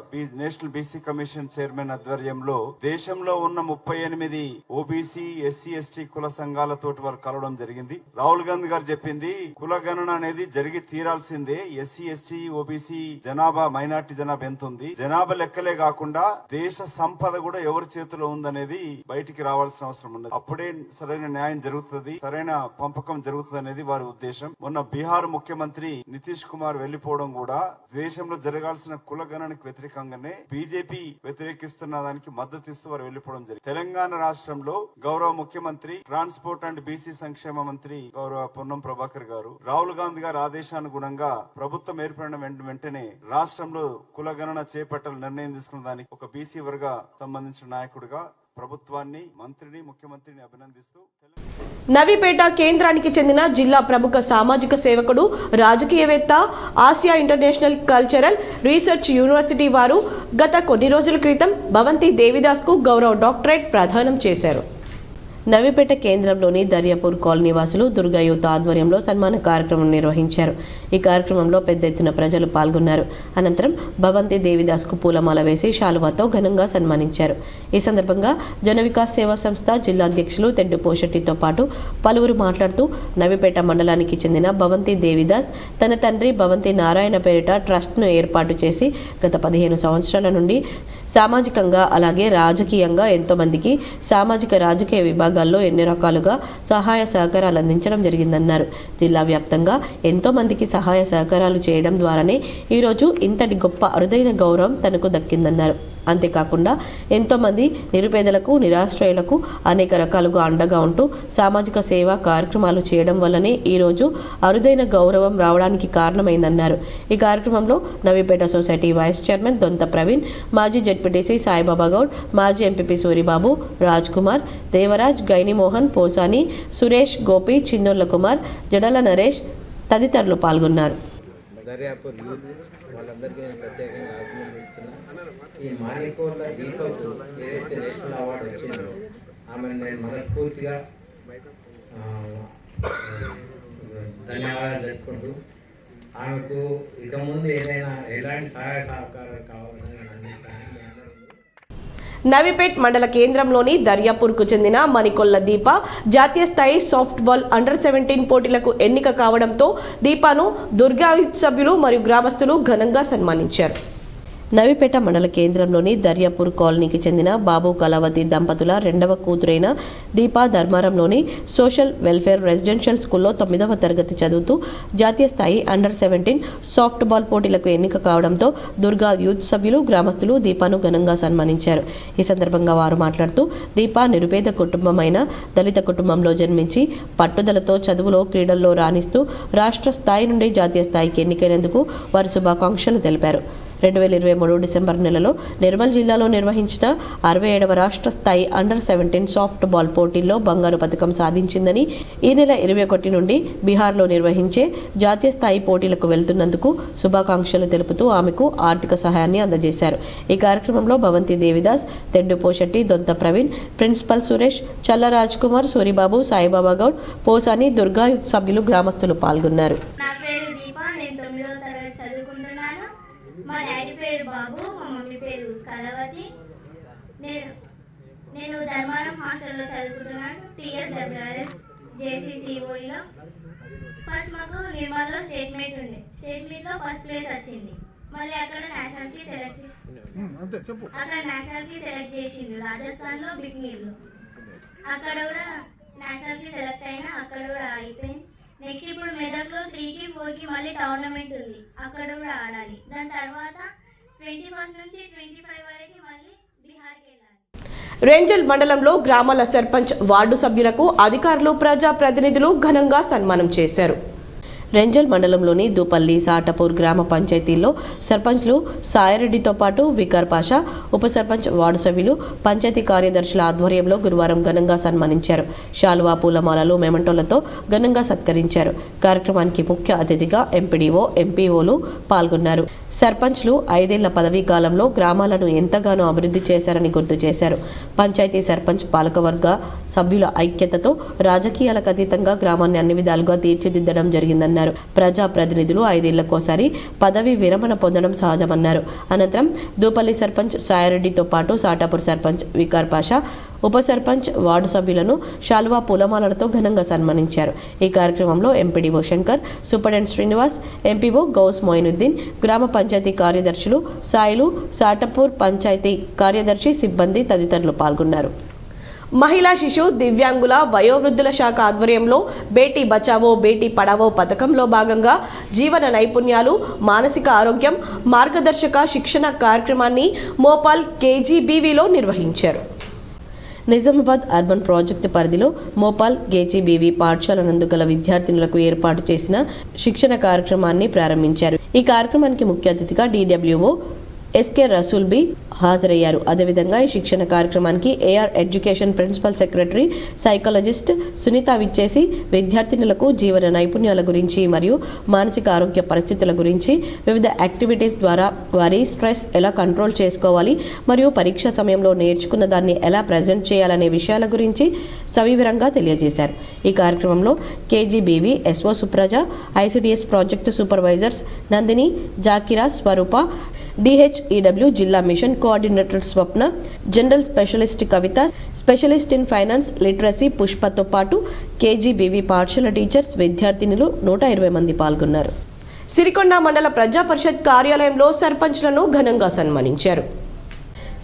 నేషనల్ బీసీ కమిషన్ చైర్మన్ ఆధ్వర్యంలో దేశంలో ఉన్న 38 ఓబీసీ ఎస్సీ ఎస్టీ కుల సంఘాలతోటి వారు కలవడం జరిగింది. రాహుల్ గాంధీ గారు చెప్పింది కుల గణన అనేది జరిగి తీరాల్సిందే. ఎస్సీ ఎస్టీ ఓబీసీ జనాభా మైనార్టీ జనాభా ఎంత ఉంది, జనాభా లెక్కలే కాకుండా దేశ సంపద కూడా ఎవరి చేతిలో ఉందనేది బయటికి రావాల్సిన అవసరం ఉన్నది. అప్పుడే సరైన న్యాయం జరుగుతుంది, సరైన పంపకం జరుగుతుంది అనేది వారి ఉద్దేశం. మొన్న బీహార్ ముఖ్యమంత్రి నితీష్ కుమార్ వెళ్లిపోవడం కూడా దేశంలో జరగాల్సిన కుల గణనకు వ్యతిరేకంగానే బీజేపీ వ్యతిరేకిస్తున్న దానికి మద్దతు ఇస్తూ వారు వెళ్లిపోవడం జరిగింది. తెలంగాణ రాష్ట్రంలో గౌరవ ముఖ్యమంత్రి ట్రాన్స్పోర్ట్ అండ్ బీసీ సంక్షేమ మంత్రి గౌరవ పొన్నం ప్రభాకర్ గారు రాహుల్ గాంధీ గారి ఆదేశానుగుణంగా ప్రభుత్వం ఏర్పడిన వెంటనే రాష్ట్రంలో కుల గణన చేపట్టాలని నిర్ణయం తీసుకున్న దానికి ఒక బీసీ వర్గ సంబంధించిన నాయకుడిగా ప్రభుత్వాన్ని, మంత్రిని, ముఖ్యమంత్రిని అభినందిస్తూ నవీపేట కేంద్రానికి చెందిన జిల్లా ప్రముఖ సామాజిక సేవకుడు, రాజకీయవేత్త, Asia international cultural research university వారు గత కొన్ని రోజుల క్రితం భవంతి దేవిదాస్కు గౌరవ డాక్టరేట్ ప్రదానం చేశారు. నవీపేట కేంద్రంలోని దర్యాపూర్ కాలనీ వాసులు దుర్గా యూత్ ఆధ్వర్యంలో సన్మాన కార్యక్రమం నిర్వహించారు. ఈ కార్యక్రమంలో పెద్ద ఎత్తున ప్రజలు పాల్గొన్నారు. అనంతరం భవంతి దేవిదాస్కు పూలమాల వేసి శాలువాతో ఘనంగా సన్మానించారు. ఈ సందర్భంగా జన వికాస్ సేవా సంస్థ జిల్లా అధ్యక్షులు తెడ్డు పోషెట్టితో పాటు పలువురు మాట్లాడుతూ నవీపేట మండలానికి చెందిన భవంతి దేవిదాస్ తన తండ్రి భవంతి నారాయణ పేరిట ట్రస్ట్ను ఏర్పాటు చేసి గత 15 సంవత్సరాల నుండి సామాజికంగా అలాగే రాజకీయంగా ఎంతోమందికి సామాజిక రాజకీయ విభాగాల్లో ఎన్ని రకాలుగా సహాయ సహకారాలు అందించడం జరిగిందన్నారు. జిల్లా వ్యాప్తంగా ఎంతోమందికి సహాయ సహకారాలు చేయడం ద్వారానే ఈరోజు ఇంతటి గొప్ప అరుదైన గౌరవం తనకు దక్కిందన్నారు. అంతేకాకుండా ఎంతోమంది నిరుపేదలకు, నిరాశ్రయులకు అనేక రకాలుగా అండగా ఉంటూ సామాజిక సేవా కార్యక్రమాలు చేయడం వల్లనే ఈరోజు అరుదైన గౌరవం రావడానికి కారణమైందన్నారు. ఈ కార్యక్రమంలో Navipet society vice chairman Dontha Praveen, మాజీ జెడ్పీటీసీ సాయిబాబా గౌడ్, మాజీ ఎంపీపీ సూరిబాబు, రాజ్ కుమార్, దేవరాజ్, గైనిమోహన్, పోసాని, సురేష్, గోపి, చిన్నోళ్ల కుమార్, జడల నరేష్ తదితరులు పాల్గొన్నారు. దర్యాపూర్ యూత్ వాళ్ళందరికీ నేను ప్రత్యేకంగా అభినందిస్తున్నాను. ఈ మాణికోళ్ళ దీపకు ఏదైతే నేషనల్ అవార్డు వచ్చిందో ఆమెను నేను మనస్ఫూర్తిగా ధన్యవాదాలు తెలుపుకుంటూ ఆమెకు ఇక ముందు ఏదైనా ఎలాంటి సహాయ సహకారాలు కావాలని నేను అందిస్తాను. నవీపేట్ మండల కేంద్రంలోని దర్యాపూర్కు చెందిన మణికొల్ల దీప జాతీయ స్థాయి సాఫ్ట్బాల్ అండర్-17 పోటీలకు ఎన్నిక కావడంతో దీపాను దుర్గా యూత్ సభ్యులు మరియు గ్రామస్తులు ఘనంగా సన్మానించారు. నవీపేట మండల కేంద్రంలోని దర్యాపూర్ కాలనీకి చెందిన బాబు కళావతి దంపతుల రెండవ కూతురైన దీపా ధర్మారంలోని సోషల్ వెల్ఫేర్ రెసిడెన్షియల్ స్కూల్లో 9వ తరగతి చదువుతూ జాతీయ స్థాయి అండర్-17 సాఫ్ట్బాల్ పోటీలకు ఎన్నిక కావడంతో దుర్గా యూత్ సభ్యులు, గ్రామస్తులు దీపాను ఘనంగా సన్మానించారు. ఈ సందర్భంగా వారు మాట్లాడుతూ దీపా నిరుపేద కుటుంబమైన దళిత కుటుంబంలో జన్మించి పట్టుదలతో చదువులో, క్రీడల్లో రాణిస్తూ రాష్ట్ర స్థాయి నుండి జాతీయ స్థాయికి ఎన్నికైనందుకు వారు శుభాకాంక్షలు తెలిపారు. 2023 డిసెంబర్ నెలలో నిర్మల్ జిల్లాలో నిర్వహించిన 67వ రాష్ట్ర స్థాయి అండర్-17 సాఫ్ట్ బాల్ పోటీల్లో బంగారు పథకం సాధించిందని, ఈ నెల 21 నుండి బీహార్లో నిర్వహించే జాతీయ స్థాయి పోటీలకు వెళ్తున్నందుకు శుభాకాంక్షలు తెలుపుతూ ఆమెకు ఆర్థిక సహాయాన్ని అందజేశారు. ఈ కార్యక్రమంలో భవంతి దేవిదాస్, తెడ్డు పోషెట్టి, దొంత ప్రవీణ్, ప్రిన్సిపల్ సురేష్, చల్ల రాజ్ కుమార్, సూరిబాబు, సాయిబాబా గౌడ్, పోసాని, దుర్గా యూత్ సభ్యులు, గ్రామస్తులు పాల్గొన్నారు. మా డాడీ పేరు బాబు, మా మమ్మీ పేరు కళావతి. నేను ధర్మారం హాస్టల్లో చదువుకుంటున్నాను. TSWRS JCCOEలో. ఫస్ట్ మాకు నిర్మల్లో స్టేట్ మీట్ ఉండే. స్టేట్ మీట్లో ఫస్ట్ ప్లేస్ వచ్చింది. మళ్ళీ అక్కడ నేషనల్కి సెలెక్ట్ అక్కడ నేషనల్కి సెలెక్ట్ చేసిండు రాజస్థాన్లో బిగ్నీర్లో. అక్కడ కూడా నేషనల్కి సెలెక్ట్ అయినా అక్కడ కూడా అయిపోయింది. నెక్స్ట్ ఇప్పుడు మెదక్లో 3కి 4కి మళ్ళీ టోర్నమెంట్ ఉంది, అక్కడ కూడా ఆడాలి. దాని తర్వాత 21 నుంచి 25 వరకు మళ్ళీ బీహార్కి వెళ్ళాలి. రేంజల్ మండలంలో గ్రామాల సర్పంచ్, వార్డు సభ్యులకు అధికారులు, ప్రజాప్రతినిధులు ఘనంగా సన్మానం చేశారు. రేంజల్ మండలంలోని దూపల్లి, సాటపూర్ గ్రామ పంచాయతీల్లో సర్పంచ్లు సాయిరెడ్డితో పాటు వికార్ పాషా, ఉప సర్పంచ్, వార్డు సభ్యులు, పంచాయతీ కార్యదర్శుల ఆధ్వర్యంలో గురువారం ఘనంగా సన్మానించారు. శాలువా, పూలమాలలు, మెమంటోలతో ఘనంగా సత్కరించారు. కార్యక్రమానికి ముఖ్య అతిథిగా ఎంపీడీఓ, ఎంపీఓలు పాల్గొన్నారు. సర్పంచ్లు 5 ఏళ్ల పదవీ కాలంలో గ్రామాలను ఎంతగానో అభివృద్ధి చేశారని గుర్తు చేశారు. పంచాయతీ సర్పంచ్ పాలకవర్గ సభ్యుల ఐక్యతతో రాజకీయాలకు అతీతంగా గ్రామాన్ని అన్ని విధాలుగా తీర్చిదిద్దడం జరిగిందన్నారు. ప్రజాప్రతినిధులు 5 ఏళ్లకోసారి పదవి విరమణ పొందడం సహజమన్నారు. అనంతరం దూపల్లి సర్పంచ్ సాయిరెడ్డితో పాటు సాటాపూర్ సర్పంచ్ వికార్ పాషా, ఉప సర్పంచ్, వార్డు సభ్యులను శాలువా, పూలమాలలతో ఘనంగా సన్మానించారు. ఈ కార్యక్రమంలో MPDO Shankar, superintendent Srinivas, MPO Gous Moinuddin, గ్రామ పంచాయతీ కార్యదర్శులు సాయిలు, సాటపూర్ పంచాయతీ కార్యదర్శి, సిబ్బంది తదితరులు పాల్గొన్నారు. మహిళా, శిశు, దివ్యాంగుల, వయోవృద్ధుల శాఖ ఆధ్వర్యంలో బేటీ బచావో బేటీ పడావో పథకంలో భాగంగా జీవన నైపుణ్యాలు, మానసిక ఆరోగ్యం, మార్గదర్శక శిక్షణ కార్యక్రమాన్ని మోపాల్ కేజీబీవీలో నిర్వహించారు. నిజామాబాద్ అర్బన్ ప్రాజెక్టు పరిధిలో మోపాల్ కేజీబీవీ పాఠశాల నందు గల విద్యార్థినులకు ఏర్పాటు చేసిన శిక్షణ కార్యక్రమాన్ని ప్రారంభించారు. ఈ కార్యక్రమానికి ముఖ్య అతిథిగా డీడబ్ల్యూఓ ఎస్కే రసూల్ బి హాజరయ్యారు. అదేవిధంగా ఈ శిక్షణ కార్యక్రమానికి AR education principal secretary, psychologist Sunitha విచ్చేసి విద్యార్థినులకు జీవన నైపుణ్యాల గురించి మరియు మానసిక ఆరోగ్య పరిస్థితుల గురించి, వివిధ యాక్టివిటీస్ ద్వారా వారి స్ట్రెస్ ఎలా కంట్రోల్ చేసుకోవాలి మరియు పరీక్ష సమయంలో నేర్చుకున్న దాన్ని ఎలా ప్రజెంట్ చేయాలనే విషయాల గురించి సవివరంగా తెలియజేశారు. ఈ కార్యక్రమంలో KGBV SO Supraja, ICDS project supervisors Nandini, Zakira, Swaroopa, DHEW జిల్లా mission coordinator Swapna, general specialist Kavitha, specialist in finance literacy పుష్పతో పాటు కేజీబీవీ పాఠశాల టీచర్స్, విద్యార్థినులు 120 మంది పాల్గొన్నారు. సిరికొండ మండల ప్రజా పరిషత్ కార్యాలయంలో సర్పంచ్లను ఘనంగా సన్మానించారు.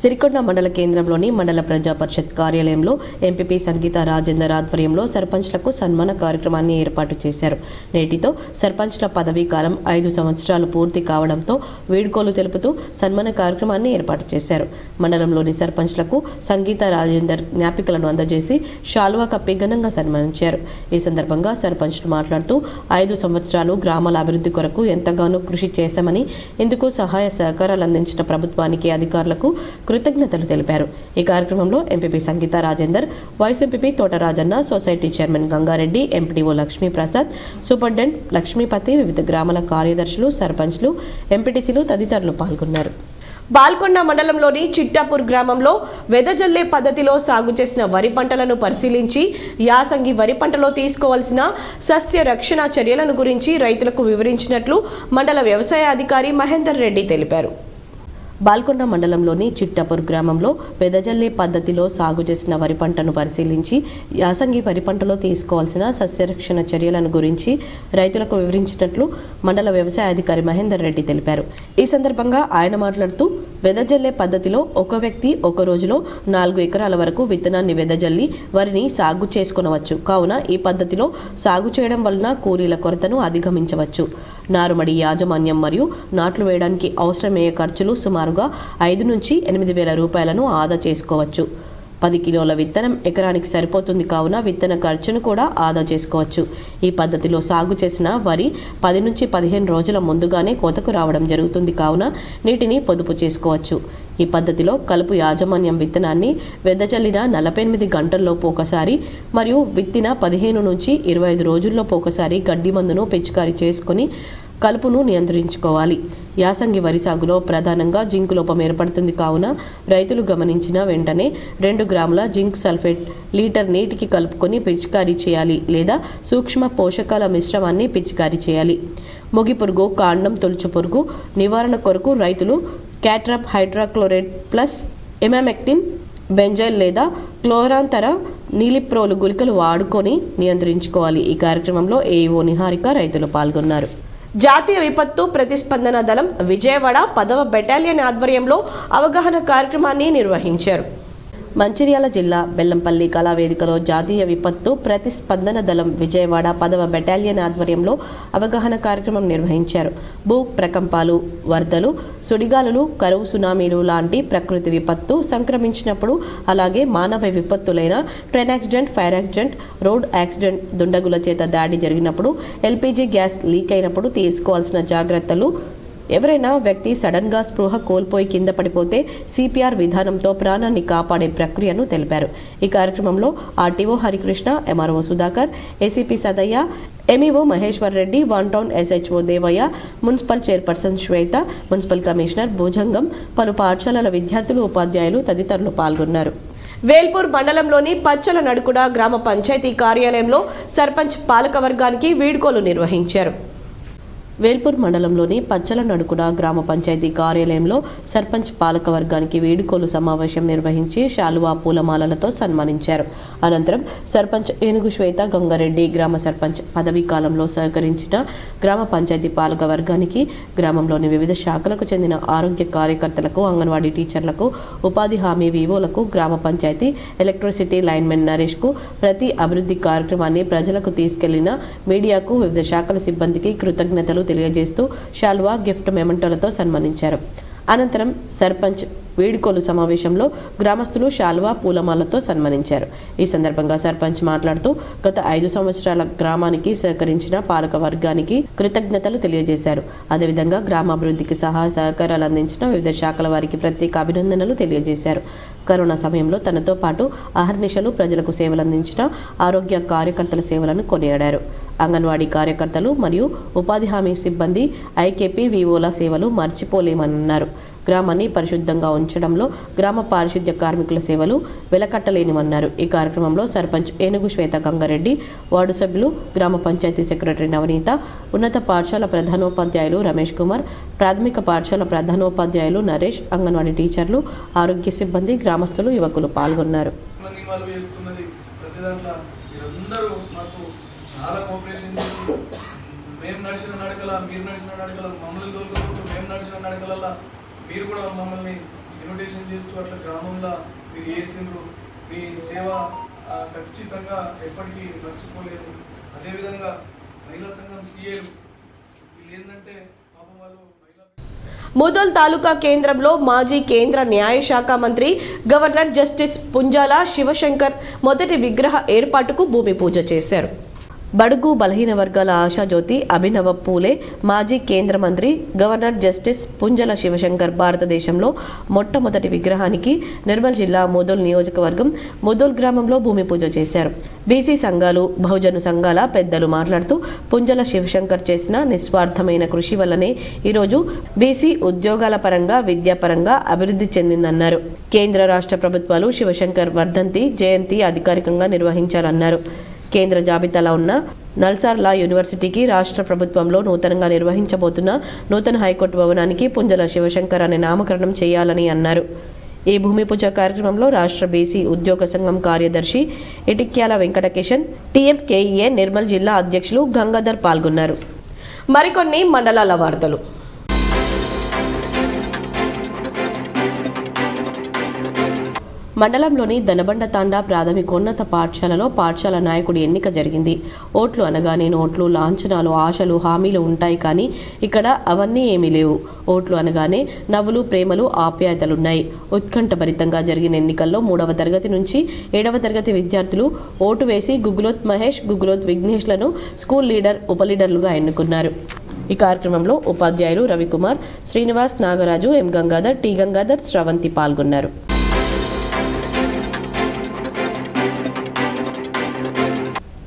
సిరికొండ మండల కేంద్రంలోని మండల ప్రజా పరిషత్ కార్యాలయంలో ఎంపీపీ సంగీత రాజేందర్ ఆధ్వర్యంలో సర్పంచ్లకు సన్మాన కార్యక్రమాన్ని ఏర్పాటు చేశారు. నేటితో సర్పంచ్ల పదవీ కాలం 5 సంవత్సరాలు పూర్తి కావడంతో వీడ్కోలు తెలుపుతూ సన్మాన కార్యక్రమాన్ని ఏర్పాటు చేశారు. మండలంలోని సర్పంచ్లకు సంగీత రాజేందర్ జ్ఞాపికలను అందజేసి శాలువా కప్పి ఘనంగా సన్మానించారు. ఈ సందర్భంగా సర్పంచ్లు మాట్లాడుతూ 5 సంవత్సరాలు గ్రామాల అభివృద్ధి కొరకు ఎంతగానో కృషి చేశామని, ఇందుకు సహాయ సహకారాలు అందించిన ప్రభుత్వానికి, అధికారులకు కృతజ్ఞతలు తెలిపారు. ఈ కార్యక్రమంలో MPP Sangeetha Rajender, vice MPP Thota Rajanna, society chairman Gangareddy, MPDO Lakshmiprasad, superintendent Lakshmipathi, వివిధ గ్రామాల కార్యదర్శులు, సర్పంచ్లు, ఎంపీటీసీలు తదితరులు పాల్గొన్నారు. బాల్కొండ మండలంలోని చిట్టాపూర్ గ్రామంలో వెదజల్లే పద్ధతిలో సాగు చేసిన వరి పంటలను పరిశీలించి యాసంగి వరి పంటలో తీసుకోవాల్సిన సస్య రక్షణ చర్యలను గురించి రైతులకు వివరించినట్లు మండల వ్యవసాయ అధికారి మహేందర్ రెడ్డి తెలిపారు. బాల్కొండ మండలంలోని చిట్టాపూర్ గ్రామంలో వెదజల్లే పద్ధతిలో సాగు చేసిన వరి పంటను పరిశీలించి యాసంగి వరి పంటలో తీసుకోవాల్సిన సస్యరక్షణ చర్యలను గురించి రైతులకు వివరించినట్లు మండల వ్యవసాయ అధికారి మహేందర్ రెడ్డి తెలిపారు. ఈ సందర్భంగా ఆయన మాట్లాడుతూ వెదజల్లే పద్ధతిలో ఒక వ్యక్తి ఒక రోజులో 4 ఎకరాల వరకు విత్తనాన్ని వెదజల్లి వరిని సాగు చేసుకొనవచ్చు. కావున ఈ పద్ధతిలో సాగు చేయడం వలన కూలీల కొరతను అధిగమించవచ్చు. నారుమడి యాజమాన్యం మరియు నాట్లు వేయడానికి అవసరమయ్యే ఖర్చులు సుమారుగా 5 నుంచి 8 వేల రూపాయలను ఆదా చేసుకోవచ్చు. 10 కిలోల విత్తనం ఎకరానికి సరిపోతుంది. కావున విత్తన ఖర్చును కూడా ఆదా చేసుకోవచ్చు. ఈ పద్ధతిలో సాగు చేసిన వరి 10 నుంచి 15 రోజుల ముందుగానే కోతకు రావడం జరుగుతుంది. కావున నీటిని పొదుపు చేసుకోవచ్చు. ఈ పద్ధతిలో కలుపు యాజమాన్యం విత్తనాన్ని వెదజల్లిన 48 గంటల్లోపు ఒకసారి మరియు విత్తిన 15 నుంచి 25 రోజుల్లోపు ఒకసారి గడ్డి మందును పిచికారీ చేసుకొని కలుపును నియంత్రించుకోవాలి. యాసంగి వరి సాగులో ప్రధానంగా జింక్ లోపం ఏర్పడుతుంది. కావున రైతులు గమనించిన వెంటనే 2 గ్రాముల జింక్ సల్ఫేట్ లీటర్ నీటికి కలుపుకొని పిచికారీ చేయాలి లేదా సూక్ష్మ పోషకాల మిశ్రమాన్ని పిచికారీ చేయాలి. మొగి పురుగు, కాండం తొలుచు పురుగు నివారణ కొరకు రైతులు క్యాట్రాప్ హైడ్రాక్లోరైడ్ ప్లస్ ఎమామెక్టిన్, బెంజైల్ లేదా క్లోరాంతర నీలిప్రోలు గుళికలు వాడుకొని నియంత్రించుకోవాలి. ఈ కార్యక్రమంలో ఏఈఓ నిహారిక రైతులు పాల్గొన్నారు. జాతీయ విపత్తు ప్రతిస్పందన దళం విజయవాడ 10వ బెటాలియన్ ఆధ్వర్యంలో అవగాహన కార్యక్రమాన్ని నిర్వహించారు. మంచిర్యాల జిల్లా బెల్లంపల్లి కళావేదికలో జాతీయ విపత్తు ప్రతిస్పందన దళం విజయవాడ 10వ బెటాలియన్ ఆధ్వర్యంలో అవగాహన కార్యక్రమం నిర్వహించారు. భూ ప్రకంపాలు, వరదలు, సుడిగాలులు, కరువు, సునామీలు లాంటి ప్రకృతి విపత్తు సంక్రమించినప్పుడు, అలాగే మానవ విపత్తులైన train accident, fire accident, road accident, దుండగుల చేత దాడి జరిగినప్పుడు, ఎల్పీజీ గ్యాస్ లీక్ అయినప్పుడు తీసుకోవాల్సిన జాగ్రత్తలు, ఎవరైనా వ్యక్తి సడన్గా స్పృహ కోల్పోయి కింద పడిపోతే సిపిఆర్ విధానంతో ప్రాణాన్ని కాపాడే ప్రక్రియను తెలిపారు. ఈ కార్యక్రమంలో RTO Harikrishna, MRO Sudhakar, ACP Sadaiah, MEO Maheshwar Reddy, one town SHO Devaiah, municipal chairperson Shweta, municipal commissioner Bhujangam, పలు పాఠశాలల విద్యార్థులు, ఉపాధ్యాయులు తదితరులు పాల్గొన్నారు. వేల్పూర్ మండలంలోని పచ్చల నడుకుడ గ్రామ పంచాయతీ కార్యాలయంలో సర్పంచ్ పాలకవర్గానికి వీడ్కోలు నిర్వహించారు. వేల్పూర్ మండలంలోని పచ్చల నడుకుడ గ్రామ పంచాయతీ కార్యాలయంలో సర్పంచ్ పాలకవర్గానికి వీడ్కోలు సమావేశం నిర్వహించి శాలువా పూలమాలలతో సన్మానించారు. అనంతరం సర్పంచ్ ఏనుగు శ్వేత గంగారెడ్డి గ్రామ సర్పంచ్ పదవీ కాలంలో సహకరించిన గ్రామ పంచాయతీ పాలకవర్గానికి, గ్రామంలోని వివిధ శాఖలకు చెందిన ఆరోగ్య కార్యకర్తలకు, అంగన్వాడీ టీచర్లకు, ఉపాధి హామీ వివోలకు, గ్రామ పంచాయతీ ఎలక్ట్రిసిటీ లైన్మెన్ నరేష్కు, ప్రతి అభివృద్ధి కార్యక్రమాన్ని ప్రజలకు తీసుకెళ్లిన మీడియాకు, వివిధ శాఖల సిబ్బందికి కృతజ్ఞతలు తెలియజేస్తూ శాల్వా, గిఫ్ట్ మెమెంటోలతో సన్మానించారు. అనంతరం సర్పంచ్ వీడ్కోలు సమావేశంలో గ్రామస్తులు శాల్వా, పూలమాలతో సన్మానించారు. ఈ సందర్భంగా సర్పంచ్ మాట్లాడుతూ గత 5 సంవత్సరాల గ్రామానికి సహకరించిన పాలక వర్గానికి కృతజ్ఞతలు తెలియజేశారు. అదేవిధంగా గ్రామాభివృద్ధికి సహాయ సహకారాలు అందించిన వివిధ శాఖల వారికి ప్రత్యేక అభినందనలు తెలియజేశారు. కరోనా సమయంలో తనతో పాటు అహర్నిశలు ప్రజలకు సేవలందించిన ఆరోగ్య కార్యకర్తల సేవలను కొనియాడారు. అంగన్వాడీ కార్యకర్తలు మరియు ఉపాధి హామీ సిబ్బంది, ఐకేపీ వివోల సేవలు మర్చిపోలేమన్నారు. గ్రామాన్ని పరిశుద్ధంగా ఉంచడంలో గ్రామ పారిశుద్ధ్య కార్మికుల సేవలు వెలకట్టలేనివన్నారు. ఈ కార్యక్రమంలో సర్పంచ్ ఏనుగు శ్వేత గంగారెడ్డి, వార్డు సభ్యులు, గ్రామ పంచాయతీ సెక్రటరీ నవనీత, ఉన్నత పాఠశాల ప్రధానోపాధ్యాయులు రమేష్ కుమార్, ప్రాథమిక పాఠశాల ప్రధానోపాధ్యాయులు నరేష్, అంగన్వాడీ టీచర్లు, ఆరోగ్య సిబ్బంది, గ్రామస్తులు, యువకులు పాల్గొన్నారు. చాలా కోఆపరేషన్ చేసి మేము నడిచిన నడకల, మీరు నడిచిన నడకల, మమ్మల్ని దొరకకుండా మేము నడిచిన నడకల మీరు కూడా మమ్మల్ని ఇన్విటేషన్ చేస్తూ అట్లా గ్రామంలో మీరు చేసిండ్రు. మీ సేవ ఖచ్చితంగా ఎప్పటికీ మర్చిపోలేదు. అదేవిధంగా మహిళా సంఘం సీఏలు వీళ్ళు ఏంటంటే పాపం వాళ్ళు ముదోల్ తాలూకా కేంద్రంలో మాజీ కేంద్ర న్యాయశాఖ మంత్రి గవర్నర్ జస్టిస్ పుంజాల శివశంకర్ మొదటి విగ్రహ ఏర్పాటుకు భూమి పూజ చేశారు. బడుగు బలహీన వర్గాల ఆశాజ్యోతి అభినవ పూలే మాజీ కేంద్ర మంత్రి గవర్నర్ జస్టిస్ పుంజల శివశంకర్ భారతదేశంలో మొట్టమొదటి విగ్రహానికి నిర్మల్ జిల్లా ముదోల్ నియోజకవర్గం ముదోల్ గ్రామంలో భూమి పూజ చేశారు. బీసీ సంఘాలు, బహుజన సంఘాల పెద్దలు మాట్లాడుతూ పుంజల శివశంకర్ చేసిన నిస్వార్థమైన కృషి వల్లనే ఈరోజు బీసీ ఉద్యోగాల పరంగా, విద్యాపరంగా అభివృద్ధి చెందిందన్నారు. కేంద్ర రాష్ట్ర ప్రభుత్వాలు శివశంకర్ వర్ధంతి, జయంతి అధికారికంగా నిర్వహించాలన్నారు. కేంద్ర జాబితాలో ఉన్న నల్సార్ లా యూనివర్సిటీకి రాష్ట్ర ప్రభుత్వంలో నూతనంగా నిర్వహించబోతున్న నూతన హైకోర్టు భవనానికి పుంజల శివశంకర్ అనే నామకరణం చేయాలని అన్నారు. ఈ భూమి పూజ కార్యక్రమంలో రాష్ట్ర బీసీ ఉద్యోగ సంఘం కార్యదర్శి ఇటిక్యాల వెంకటకిషన్, టీఎంకేఈఏ నిర్మల్ జిల్లా అధ్యక్షులు గంగాధర్ పాల్గొన్నారు. మరికొన్ని మండలాల వార్తలు. మండలంలోని దనబండ తాండా ప్రాథమికోన్నత పాఠశాలలో పాఠశాల నాయకుడి ఎన్నిక జరిగింది. ఓట్లు అనగానే నోట్లు, లాంఛనాలు, ఆశలు, హామీలు ఉంటాయి, కానీ ఇక్కడ అవన్నీ ఏమీ లేవు. ఓట్లు అనగానే నవ్వులు, ప్రేమలు, ఆప్యాయతలున్నాయి. ఉత్కంఠభరితంగా జరిగిన ఎన్నికల్లో 3వ తరగతి నుంచి 7వ తరగతి విద్యార్థులు ఓటు వేసి గుగ్లోత్ మహేష్, గుగ్లోత్ విఘ్నేష్లను స్కూల్ లీడర్, ఉపలీడర్లుగా ఎన్నుకున్నారు. ఈ కార్యక్రమంలో ఉపాధ్యాయులు రవికుమార్, శ్రీనివాస్, నాగరాజు, ఎం గంగాధర్, టి గంగాధర్, స్రవంతి పాల్గొన్నారు.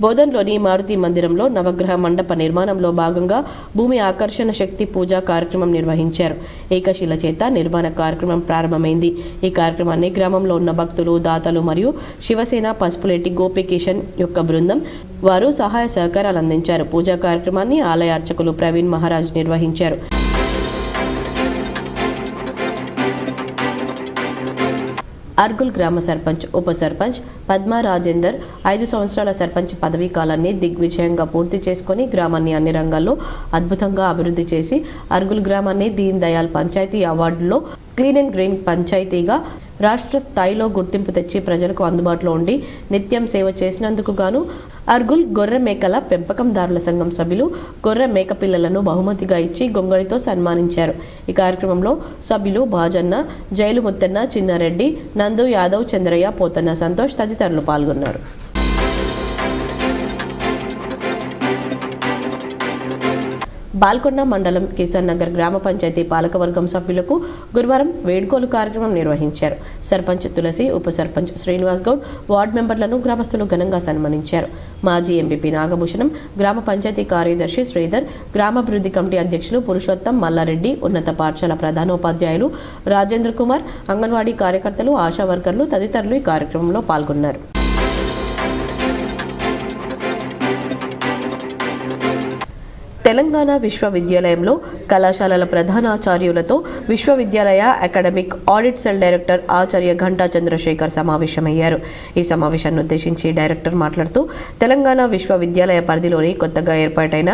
బోధన్లోని మారుతి మందిరంలో నవగ్రహ మండప నిర్మాణంలో భాగంగా భూమి ఆకర్షణ శక్తి పూజా కార్యక్రమం నిర్వహించారు. ఏకశిల చేత నిర్మాణ కార్యక్రమం ప్రారంభమైంది. ఈ కార్యక్రమాన్ని గ్రామంలో ఉన్న భక్తులు, దాతలు మరియు శివసేన పసుపులేటి గోపికిషన్ యొక్క బృందం వారు సహాయ సహకారాలు అందించారు. పూజా కార్యక్రమాన్ని ఆలయ అర్చకులు ప్రవీణ్ మహారాజ్ నిర్వహించారు. అర్గుల్ గ్రామ సర్పంచ్, ఉప సర్పంచ్ పద్మా రాజేందర్ 5 సంవత్సరాల సర్పంచ్ పదవీ కాలాన్ని దిగ్విజయంగా పూర్తి చేసుకుని గ్రామాన్ని అన్ని రంగాల్లో అద్భుతంగా అభివృద్ధి చేసి అర్గుల్ గ్రామాన్ని దీన్ దయాల్ పంచాయతీ అవార్డులో క్లీన్ అండ్ గ్రీన్ పంచాయతీగా రాష్ట్ర స్థాయిలో గుర్తింపు తెచ్చి ప్రజలకు అందుబాటులో ఉండి నిత్యం సేవ చేసినందుకు గాను అర్గుల్ గొర్రె మేకల పెంపకందారుల సంఘం సభ్యులు గొర్రె మేక పిల్లలను బహుమతిగా ఇచ్చి గొంగళితో సన్మానించారు. ఈ కార్యక్రమంలో సభ్యులు బాజన్న, జైలు ముత్తన్న, చిన్నారెడ్డి, నందు యాదవ్, చంద్రయ్య, పోతన్న సంతోష్ తదితరులు పాల్గొన్నారు. బాల్కొండ మండలం కిసాన్ నగర్ గ్రామ పంచాయతీ పాలకవర్గం సభ్యులకు గురువారం వేడుకోలు కార్యక్రమం నిర్వహించారు. సర్పంచ్ తులసి, ఉప సర్పంచ్ శ్రీనివాస్ గౌడ్, వార్డు మెంబర్లను గ్రామస్తులు ఘనంగా సన్మానించారు. మాజీ ఎంపీపీ నాగభూషణం, గ్రామ పంచాయతీ కార్యదర్శి శ్రీధర్, గ్రామాభివృద్ధి కమిటీ అధ్యక్షులు పురుషోత్తం, మల్లారెడ్డి, ఉన్నత పాఠశాల ప్రధానోపాధ్యాయులు రాజేంద్ర కుమార్, అంగన్వాడీ కార్యకర్తలు, ఆశా వర్కర్లు తదితరులు ఈ కార్యక్రమంలో పాల్గొన్నారు. తెలంగాణ విశ్వవిద్యాలయంలో కళాశాలల ప్రధానాచార్యులతో విశ్వవిద్యాలయ అకాడమిక్ ఆడిట్ సెల్ డైరెక్టర్ ఆచార్య ఘంటా చంద్రశేఖర్ సమావేశమయ్యారు. ఈ సమావేశాన్ని ఉద్దేశించి డైరెక్టర్ మాట్లాడుతూ తెలంగాణ విశ్వవిద్యాలయ పరిధిలోని కొత్తగా ఏర్పాటైన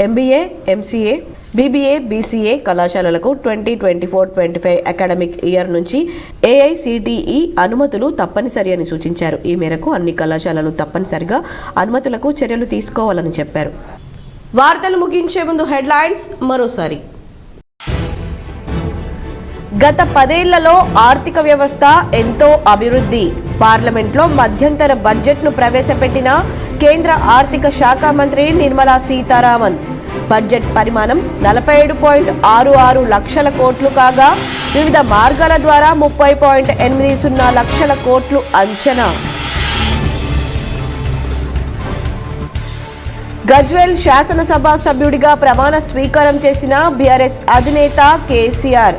MBA, MCA, BBA, BCA కళాశాలలకు 2024-25 అకాడమిక్ ఇయర్ నుంచి AICTE అనుమతులు తప్పనిసరి అని సూచించారు. ఈ మేరకు అన్ని కళాశాలలు తప్పనిసరిగా అనుమతులకు చర్యలు తీసుకోవాలని చెప్పారు. వార్తలు ముగించే ముందు హెడ్లైన్స్ మరోసారి. గత 10 ఏళ్లలో ఆర్థిక వ్యవస్థ ఎంతో అభివృద్ధి. పార్లమెంట్లో మధ్యంతర బడ్జెట్ను ప్రవేశపెట్టిన కేంద్ర ఆర్థిక శాఖ మంత్రి నిర్మలా సీతారామన్. బడ్జెట్ పరిమాణం 47.66 లక్షల కోట్లు కాగా వివిధ మార్గాల ద్వారా 30.80 లక్షల కోట్లు అంచనా. గజ్వేల్ శాసనసభ సభ్యుడిగా ప్రమాణ స్వీకారం చేసిన బీఆర్ఎస్ అధినేత కేసీఆర్.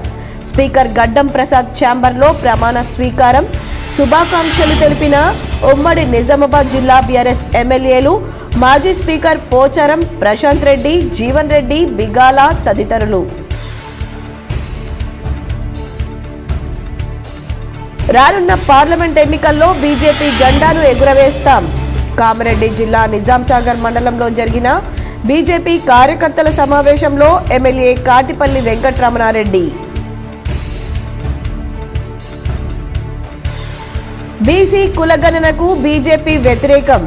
స్పీకర్ గడ్డం ప్రసాద్ ఛాంబర్లో ప్రమాణ స్వీకారం. శుభాకాంక్షలు తెలిపిన ఉమ్మడి నిజామాబాద్ జిల్లా బీఆర్ఎస్ ఎమ్మెల్యేలు మాజీ స్పీకర్ పోచారం ప్రశాంత్ రెడ్డి, జీవన్ రెడ్డి, బిగాల తదితరులు. రానున్న పార్లమెంట్ ఎన్నికల్లో బీజేపీ జెండాను ఎగురవేస్తాం. కామారెడ్డి జిల్లా నిజాంసాగర్ మండలంలో జరిగిన బీజేపీ కార్యకర్తల సమావేశంలో MLA Katipalli Venkataramana Reddy. BC కులగణనకు BJP వ్యతిరేకం.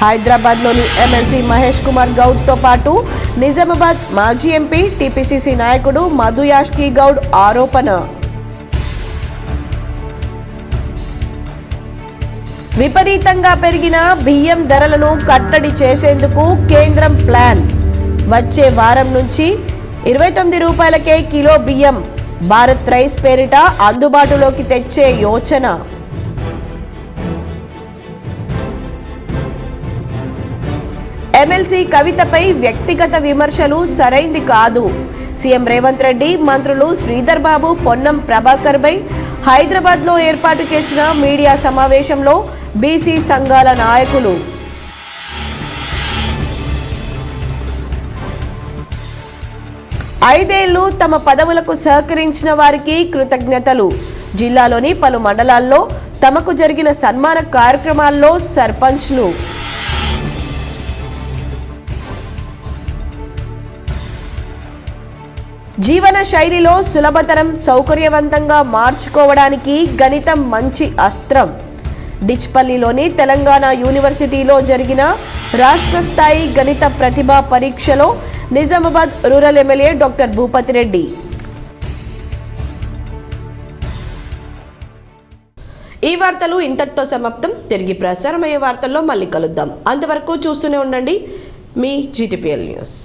హైదరాబాద్లోని ఎమ్మెల్సీ మహేష్ కుమార్ గౌడ్తో పాటు నిజామాబాద్ మాజీ ఎంపీ టీపీసీసీ నాయకుడు మధు యాష్కి గౌడ్ ఆరోపణ. విపరీతంగా పెరిగిన బియ్యం ధరలను కట్టడి చేసేందుకు కేంద్రం ప్లాన్. వచ్చే వారం నుంచి 29 రూపాయలకే కిలో బియ్యం భారత్ రైస్ పేరిట అందుబాటులోకి తెచ్చే యోచన. ఎమ్మెల్సీ కవితపై వ్యక్తిగత విమర్శలు సరైంది కాదు. సీఎం రేవంత్ రెడ్డి, మంత్రులు శ్రీధర్ బాబు, పొన్నం ప్రభాకర్పై హైదరాబాద్లో ఏర్పాటు చేసిన మీడియా సమావేశంలో బీసీ సంఘాల నాయకులు. ఐదేళ్లు తమ పదవులకు సహకరించిన వారికి కృతజ్ఞతలు. జిల్లాలోని పలు మండలాల్లో తమకు జరిగిన సన్మాన కార్యక్రమాల్లో సర్పంచ్లు. జీవన శైలిలో సులభతరం, సౌకర్యవంతంగా మార్చుకోవడానికి గణితం మంచి అస్త్రం. డిచ్పల్లిలోని తెలంగాణ యూనివర్సిటీలో జరిగిన రాష్ట్ర స్థాయి గణిత ప్రతిభా పరీక్షలో Nizamabad rural MLA doctor Bhupathi Reddy. ఈ వార్తలు ఇంతటితో సమాప్తం. తిరిగి ప్రసారమయ్యే వార్తల్లో మళ్ళీ కలుద్దాం. అంతవరకు చూస్తూనే ఉండండి మీ GTPL న్యూస్.